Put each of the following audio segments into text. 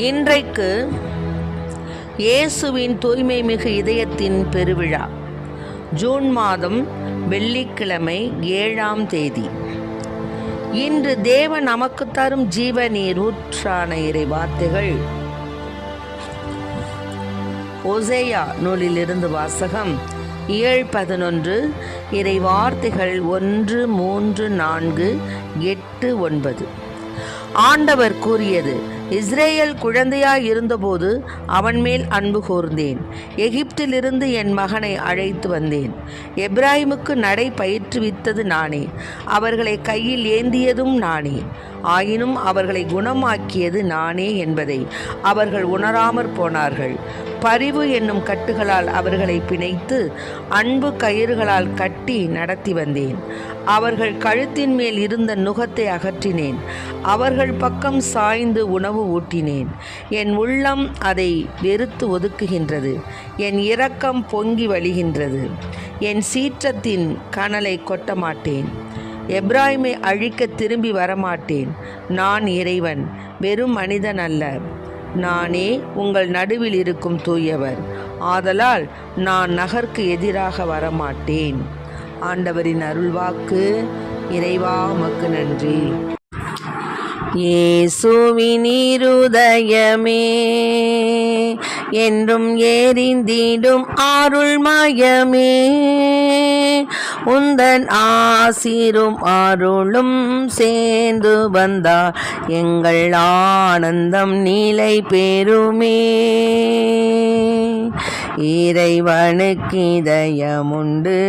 இன்றைக்கு இயேசுவின் தூய்மை மிகு இதயத்தின் பெருவிழா. ஜூன் மாதம் வெள்ளிக்கிழமை 7ஆம் தேதி. இன்று தேவன் நமக்கு தரும் ஜீவ நீரூற்றான இறை வார்த்தைகள். ஓசேயா நூலிலிருந்து வாசகம் 7:11. இறை வார்த்தைகள் 1, 3, 4, 8, 9. ஆண்டவர் கூறியது: இஸ்ரேல் குழந்தையாய் இருந்தபோது அவன் மேல் அன்பு கூர்ந்தேன். எகிப்திலிருந்து என் மகனை அழைத்து வந்தேன். எப்ராயிமுக்கு நடை பயிற்றுவித்தது நானே, அவர்களை கையில் ஏந்தியதும் நானே. ஆயினும் அவர்களை குணமாக்கியது நானே என்பதை அவர்கள் உணராமற் போனார்கள். பரிவு என்னும் கட்டுகளால் அவர்களை பிணைத்து அன்பு கயிறுகளால் கட்டி நடத்தி வந்தேன். அவர்கள் கழுத்தின் மேல் இருந்த நுகத்தை அகற்றினேன். அவர்கள் பக்கம் சாய்ந்து உணவு ஊட்டினேன். என் உள்ளம் அதை வெறுத்து ஒதுக்குகின்றது. என் இரக்கம் பொங்கி வழிகின்றது. என் சீற்றத்தின் கனலை கொட்ட மாட்டேன். எப்ராயிமை அழிக்க திரும்பி வரமாட்டேன். நான் இறைவன், வெறும் மனிதன் அல்ல. நானே உங்கள் நடுவில் இருக்கும் தூயவர். ஆதலால் நான் நகர்க்கு எதிராக வரமாட்டேன். ஆண்டவரின் அருள்வாக்கு. இறைவா உமக்கு நன்றி. இயேசுவின் இருதயமே என்றும் எரிந்திடும் அருள்மயமே, உந்தன் ஆசீரும் அருளும் சேர்ந்து வந்தார் எங்கள் ஆனந்தம் நிலை பெறுமே. இறைவனுக்கு இதயமுண்டு,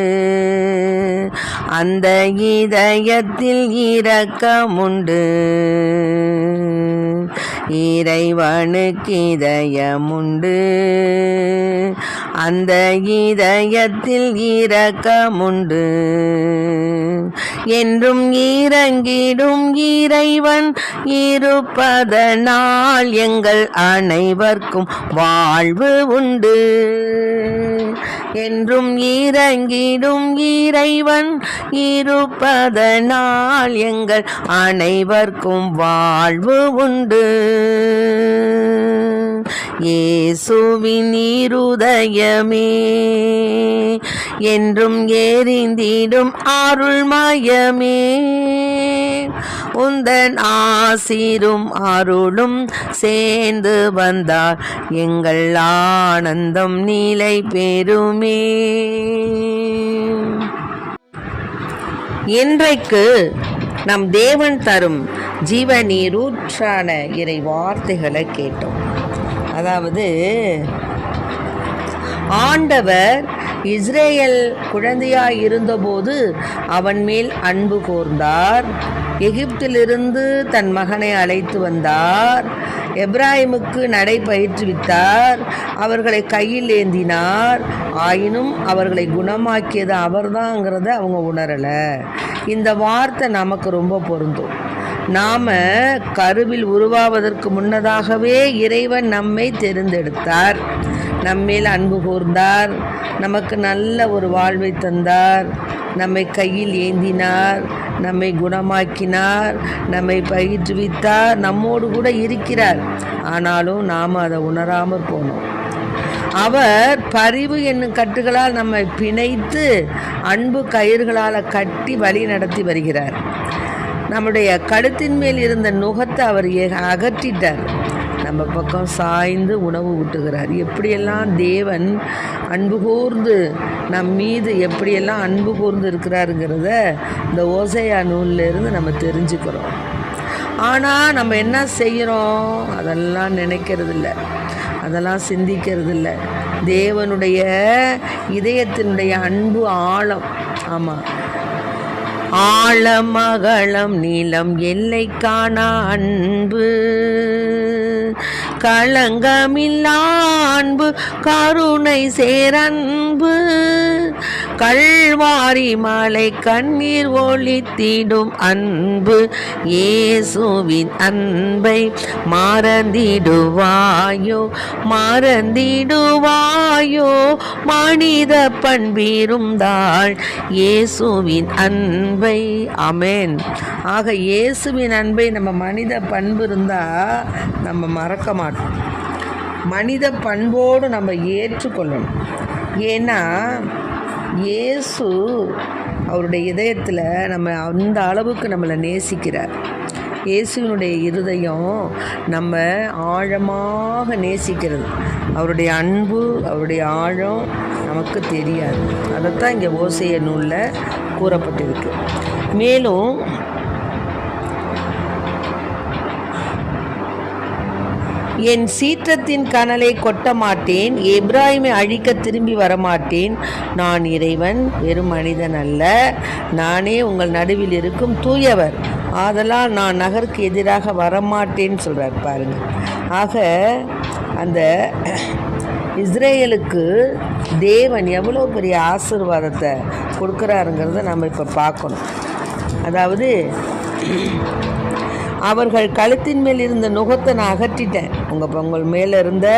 அந்த இதயத்தில் இரக்கமுண்டு. இறைவனுக்கு இதயமுண்டு, அந்த இதயத்தில் இரக்கமுண்டு. என்றும் இறங்கிடும் இறைவன் இருப்பதனால் எங்கள் அனைவர்க்கும் வாழ்வு உண்டு. என்றும் இறங்கிடும் இறைவன் இருப்பதனால் எங்கள் அனைவர்க்கும் வாழ்வு உண்டு. இயேசுவின் இருதயமே என்றும் எரிந்திடும் அருள்மயமே, உந்தன் ஆசீரும் அருளும் சேர்ந்து வந்தார் எங்கள் ஆனந்தம் நிலை பெறுமே. இன்றைக்கு நம் தேவன் தரும் ஜீவ நீரூற்றான இறை வார்த்தைகளை கேட்டோம். அதாவது, ஆண்டவர் இஸ்ரேல் குழந்தையாய் இருந்தபோது அவன் மேல் அன்பு கூர்ந்தார். எகிப்திலிருந்து தன் மகனை அழைத்து வந்தார். எப்ராயிமுக்கு நடை பயிற்றுவித்தார். அவர்களை கையில் ஏந்தினார். ஆயினும் அவர்களை குணமாக்கியது அவர்தாங்கிறத அவங்க உணரலை. இந்த வார்த்தை நமக்கு ரொம்ப பொருந்தும். நாம் கருவில் உருவாவதற்கு முன்னதாகவே இறைவன் நம்மை தெரிந்தெடுத்தார். நம்மேல் அன்பு கூர்ந்தார். நமக்கு நல்ல ஒரு வாழ்வை தந்தார். நம்மை கையில் ஏந்தினார். நம்மை குணமாக்கினார். நம்மை பயிற்றுவித்தார். நம்மோடு கூட இருக்கிறார். ஆனாலும் நாம் அதை உணராமல் போனோம். அவர் பரிவு என்னும் கட்டுகளால் நம்மை பிணைத்து அன்பு கயிறுகளால் கட்டி வழி நடத்தி வருகிறார். நம்முடைய கழுத்தின் மேல் இருந்த நுகத்தை அவர் அகற்றிட்டார். நம்ம பக்கம் சாய்ந்து உணவு ஊட்டுகிறார். எப்படியெல்லாம் தேவன் அன்பு கூர்ந்து நம் மீது எப்படியெல்லாம் அன்பு கூர்ந்து இருக்கிறாருங்கிறத இந்த ஓசேயா நூலிலிருந்து நம்ம தெரிஞ்சுக்கிறோம். ஆனால் நம்ம என்ன செய்கிறோம்? அதெல்லாம் நினைக்கிறதில்ல, அதெல்லாம் சிந்திக்கிறதில்ல. தேவனுடைய இதயத்தினுடைய அன்பு ஆழம். ஆமாம், ஆழம் அகலம் நீளம் எல்லை காணா அன்பு, களங்கமில்லா அன்பு, கருணை சேரன்பு, கல்வாரி மலை கண்ணீர் ஒளித்திடும் அன்பு இயேசுவின் அன்பை மறந்திடுவாயோ மறந்திடுவாயோ மனித பண்பிருந்தாள் இயேசுவின் அன்பை. ஆமென். ஆக இயேசுவின் அன்பை நம்ம மனித பண்பு இருந்தால் நம்ம மறக்க மாட்டோம். மனித பண்போடு நம்ம ஏற்றுக்கொள்ளணும். ஏன்னா இயேசு அவருடைய இதயத்தில் நம்ம அந்த அளவுக்கு நம்மளை நேசிக்கிறார். இயேசுவினுடைய இருதயம் நம்ம ஆழமாக நேசிக்கிறது. அவருடைய அன்பு, அவருடைய ஆழம் நமக்கு தெரியாது. அதைத்தான் இங்கே ஓசைய நூலில் கூறப்பட்டிருக்கு. மேலும் என் சீற்றத்தின் கனலை கொட்ட மாட்டேன், எப்ராயிமை அழிக்க திரும்பி வரமாட்டேன். நான் இறைவன், வெறும் மனிதன் அல்ல. நானே உங்கள் நடுவில் இருக்கும் தூயவர். ஆதலால் நான் நகருக்கு எதிராக வரமாட்டேன்னு சொல்கிறார் பாருங்க. ஆக அந்த இஸ்ரேலுக்கு தேவன் எவ்வளோ பெரிய ஆசீர்வாதத்தை கொடுக்குறாருங்கிறத நம்ம இப்போ பார்க்கணும். அதாவது அவர்கள் கழுத்தின் மேல் இருந்த நுகத்தை நான் அகற்றிட்டேன், உங்கள் மேலே இருந்த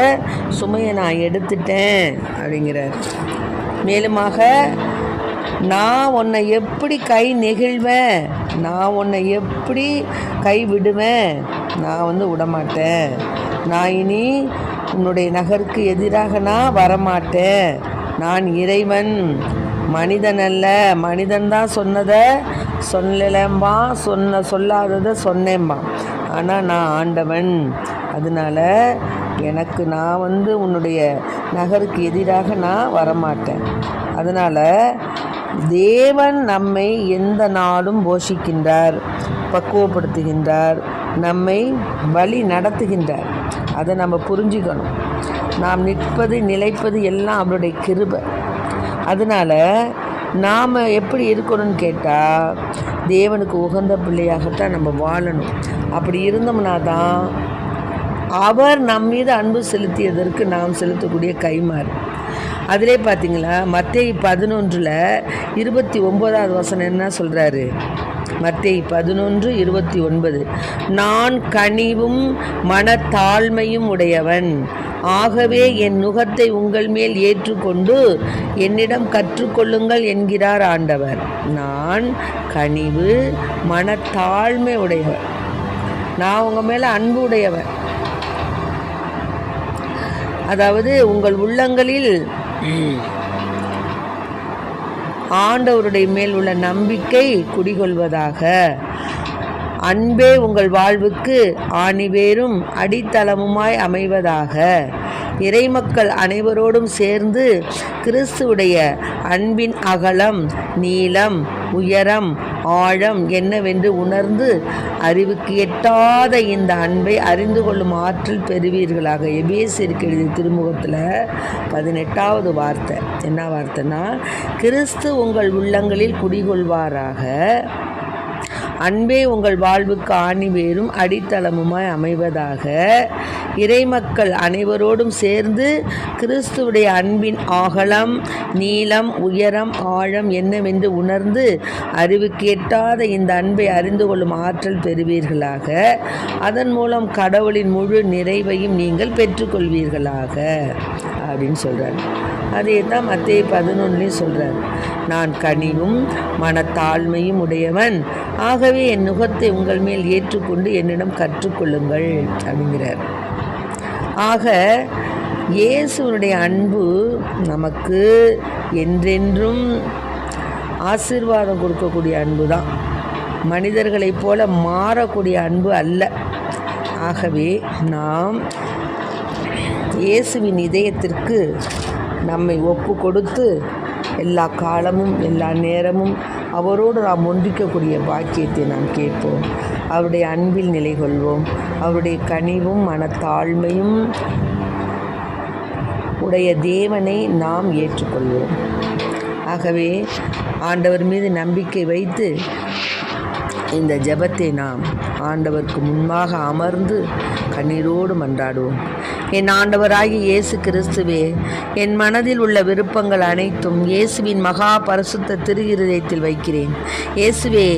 சுமையை நான் எடுத்துட்டேன் அப்படிங்கிறார். மேலுமாக நான் உன்னை எப்படி கை நெகிழ்வேன், நான் உன்னை எப்படி கை விடுவேன், நான் விடமாட்டேன். நான் இனி உன்னுடைய நகருக்கு எதிராக நான் வரமாட்டேன். நான் இறைவன், மனிதன் அல்ல. மனிதன்தான் சொன்னதை சொல்லலம்பா, சொல்லாததை சொன்னேன்பா. ஆனால் நான் ஆண்டவன். அதனால் எனக்கு நான் உன்னுடைய நகருக்கு எதிராக நான் வரமாட்டேன். அதனால் தேவன் நம்மை எந்த நாளும் போஷிக்கின்றார், பக்குவப்படுத்துகின்றார், நம்மை வழி நடத்துகின்றார். அதை நம்ம புரிஞ்சுக்கணும். நாம் நிற்பது நிலைப்பது எல்லாம் அவருடைய கிருபை. அதனால் நாம் எப்படி இருக்கணும்னு கேட்டால் தேவனுக்கு உகந்த பிள்ளையாகத்தான் நம்ம வாழணும். அப்படி இருந்தோம்னா தான் அவர் நம் மீது அன்பு செலுத்தியதற்கு நாம் செலுத்தக்கூடிய கைமாறு. அதிலே பார்த்தீங்களா, மத்தேயு 11:29 என்ன சொல்கிறாரு? மத்தேயு 11:29, நான் கனிவும் மனத்தாழ்மையும் உடையவன், ஆகவே என் நுகத்தை உங்கள் மேல் ஏற்றுக்கொண்டு என்னிடம் கற்றுக்கொள்ளுங்கள் என்கிறார் ஆண்டவர். நான் கனிவு மனத்தாழ்மை உடையவன், நான் உங்கள் மேலே அன்பு உடையவன். அதாவது உங்கள் உள்ளங்களில் ஆண்டவருடைய மேல் உள்ள நம்பிக்கை குடிகொள்வதாக. அன்பே உங்கள் வாழ்வுக்கு ஆணிவேரும் அடித்தளமுமாய் அமைவதாக. இறைமக்கள் அனைவரோடும் சேர்ந்து கிறிஸ்துவுடைய அன்பின் அகலம், நீளம், உயரம், ஆழம் என்னவென்று உணர்ந்து அறிவுக்கு எட்டாத இந்த அன்பை அறிந்து கொள்ளும் ஆற்றல் பெறுவீர்களாக. எபேசியருக்கு எழுதிய திருமுகத்தில் 18வது வார்த்தை என்ன வார்த்தைன்னா, கிறிஸ்து உங்கள் உள்ளங்களில் குடிகொள்வாராக. அன்பே உங்கள் வாழ்வுக்கு ஆணிவேரும் அடித்தளமுமாய் அமைவதாக. இறைமக்கள் அனைவரோடும் சேர்ந்து கிறிஸ்துவுடைய அன்பின் அகலம், நீளம், உயரம், ஆழம் என்னவென்று உணர்ந்து அறிவுக்கு எட்டாத இந்த அன்பை அறிந்து கொள்ளும் ஆற்றல் பெறுவீர்களாக. அதன் மூலம் கடவுளின் முழு நிறைவையும் நீங்கள் பெற்றுக்கொள்வீர்களாக அப்படின்னு சொல்கிறார். அதே தான் மத்தேயு 11 சொல்கிறார். நான் கனிவும் மனத்தாழ்மையும் உடையவன், ஆகவே என் நுகத்தை உங்கள் மேல் ஏற்றுக்கொண்டு என்னிடம் கற்றுக்கொள்ளுங்கள் அப்படிங்கிறார். ஆக இயேசுவினுடைய அன்பு நமக்கு என்றென்றும் ஆசீர்வாதம் கொடுக்கக்கூடிய அன்பு தான், மனிதர்களைப் போல மாறக்கூடிய அன்பு அல்ல. ஆகவே நாம் இயேசுவின் இதயத்திற்கு நம்மை ஒப்பு கொடுத்து எல்லா காலமும் எல்லா நேரமும் அவரோடு நாம் ஒன்றிக்கக்கூடிய பாக்கியத்தை நாம் கேட்போம். அவருடைய அன்பில் நிலை கொள்வோம். அவருடைய கனிவும் மனத்தாழ்மையும் உடைய தேவனை நாம் ஏற்றுக்கொள்வோம். ஆகவே ஆண்டவர் மீது நம்பிக்கை வைத்து இந்த ஜெபத்தை நாம் ஆண்டவருக்கு முன்பாக அமர்ந்து கண்ணீரோடு மன்றாடுவோம். என் ஆண்டவராகிய இயேசு கிறிஸ்துவே, என் மனதில் உள்ள விருப்பங்கள் அனைத்தும் இயேசுவின் மகா பரிசுத்த திரு இருதயத்தில் வைக்கிறேன். இயேசுவே,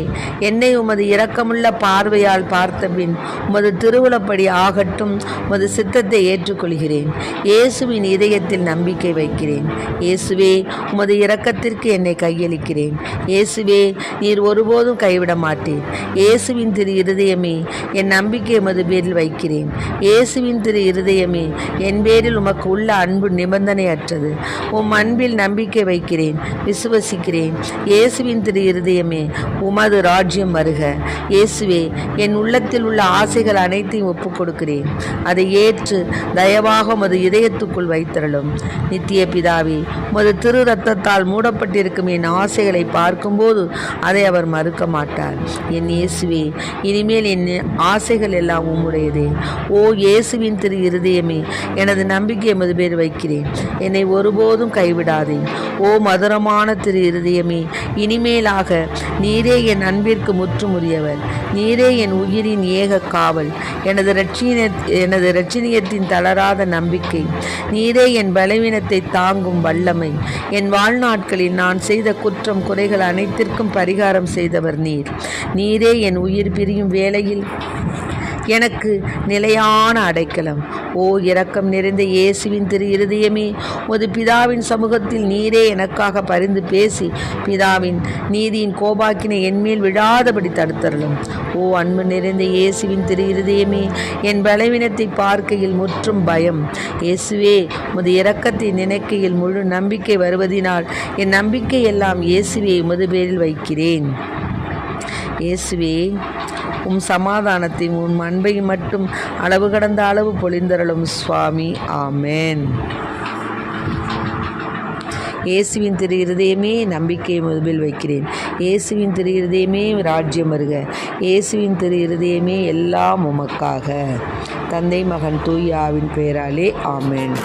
என்னை உமது இரக்கமுள்ள பார்வையால் பார்த்தபின் உமது திருவுளப்படி ஆகட்டும், உமது சித்தத்தை ஏற்றுக்கொள்கிறேன். இயேசுவின் இதயத்தில் நம்பிக்கை வைக்கிறேன். இயேசுவே, உமது இரக்கத்திற்கு என்னை கையளிக்கிறேன். இயேசுவே, நீர் ஒருபோதும் கைவிட மாட்டேன். இயேசுவின் திரு இருதயமே, என் நம்பிக்கை உமது பேரில் வைக்கிறேன். இயேசுவின் திரு இருதயமே, என் பேரில் உமக்கு உள்ள அன்பு நிபந்தனையற்றது. உம் அன்பில் நம்பிக்கை வைக்கிறேன், விசுவசிக்கிறேன். இயேசுவின் திரு இருதயமே, உமது ராஜ்யம் வருக. இயேசுவே, என் உள்ளத்தில் உள்ள ஆசைகள் அனைத்தையும் ஒப்புக் கொடுக்கிறேன். அதை ஏற்று தயவாக உமது இதயத்துக்குள் வைத்தருளும். நித்திய பிதாவே, உமது திரு ரத்தத்தால் மூடப்பட்டிருக்கும் என் ஆசைகளை பார்க்கும்போது அதை அவர் மறுக்க மாட்டார். என் இயேசுவே, இனிமேல் என் ஆசைகள் எல்லாம் உம்முடையதே. ஓ இயேசுவின் திரு இருதயமே, எனது நம்பிக்கை எமது பேர் வைக்கிறேன். என்னை ஒருபோதும் கைவிடாதே. ஓ மதுரமான திரு இருதயமே, இனிமேலாக நீரே என் அன்பிற்கு முற்றுமுறியவர். நீரே என் உயிரின் ஏக காவல், எனது இரட்சணியத்தின் தளராத நம்பிக்கை. நீரே என் பலவீனத்தை தாங்கும் வல்லமை. என் வாழ்நாட்களில் நான் செய்த குற்றம் குறைகள் அனைத்திற்கும் பரிகாரம் செய்தவர் நீர். நீரே என் உயிர் பிரியும் வேளையில் எனக்கு நிலையான அடைக்கலம். ஓ இரக்கம் நிறைந்த இயேசுவின் திரு இருதயமே, உமது பிதாவின் சமூகத்தில் நீரே எனக்காக பரிந்து பேசி பிதாவின் நீதியின் கோபாக்கினை என்மேல் விழாதபடி தடுத்தருளும். ஓ அன்பு நிறைந்த இயேசுவின் திரு இருதயமே, என் பலவீனத்தை பார்க்கையில் முற்றும் பயம். இயேசுவே, உமது இரக்கத்தை நினைக்கையில் முழு நம்பிக்கை வருவதினால் என் நம்பிக்கை எல்லாம் இயேசுவே உமது பேரில் வைக்கிறேன். இயேசுவே, உம் சமாதானத்தையும் உம் அன்பையும் மட்டும் அளவு கடந்த அளவு பொழிந்தருளும் சுவாமி. ஆமேன். இயேசுவின் திரு இருதயமே, நம்பிக்கையை முதலில் வைக்கிறேன். இயேசுவின் திரு இருதயமே, ராஜ்யம் வருக. இயேசுவின் திரு இருதயமே, எல்லாம் உமக்காக. தந்தை மகன் தூய ஆவின் பெயராலே ஆமேன்.